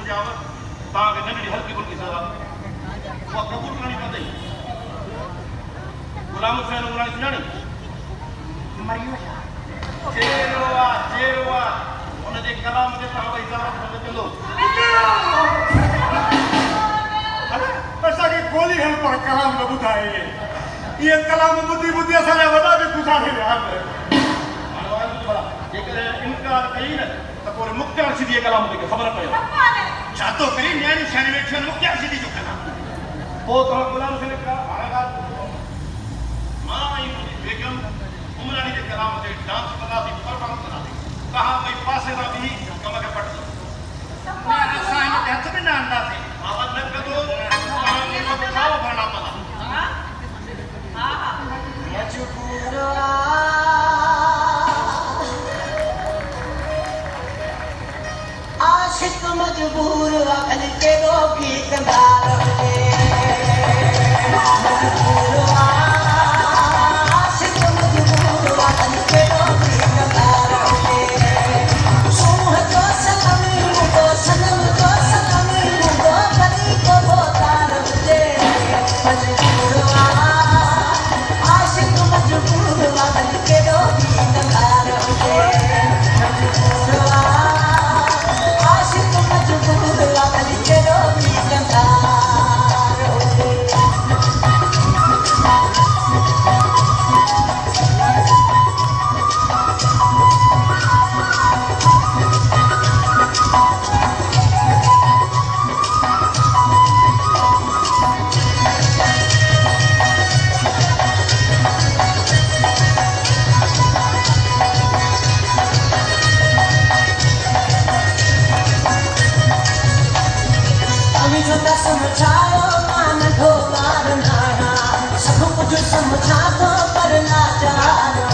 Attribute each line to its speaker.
Speaker 1: ॿुधायांव तव्हांखे नंढड़ी हल्की फुल्की सज़ा उहा क़बूल करणी पवंदी। गुलाम हुसैन उमरानी सुञाणी? चेरो आहे हुनजे कलाम ते तव्हां ॿई ज़बरदस्त चवंदो
Speaker 2: असांखे गोली हल पर कलाम न ॿुधाए। इहे कलाम ॿुधी ॿुधी असांजा वॾा बि गुज़ारे विया आहिनि।
Speaker 1: जेकॾहिं इनकार कई न त पोइ मुख़्तियार सिधी कलाम ते ख़बर पए
Speaker 2: छा थो करी न्याणी शानी वेठी आहिनि मुख़्तियार सिधी जो कलाम।
Speaker 1: पोइ तव्हां गुलाम हुसैन हाणे मां ऐं मुंहिंजी बेगम उमरानी जे कलाम ते डांस कंदासीं परफॉर्म कंदासीं। तव्हां ॿई पासे सां बि कम खे पटंदो
Speaker 2: असां हिन ते हथ बि न हणंदासीं।
Speaker 1: आवाज़ न कंदो तव्हांखे सभु खाओ भरणा पवंदा।
Speaker 3: आशिक मजबूर अखिल केॾो बि कंदार हुजे आशिक मजबूर अखिल केॾो बि कंदार हुजे सूंह जो सनम मुंहिंजो सनम जो सनम मुंहिंजो कॾहिं को तार हुजे मजबूर आशिक मजबूर अखिल केॾो बि कंदार हुजे मजबूर समझायो मान ढोलार नाना सब कुछ समझा दो पर ना जाना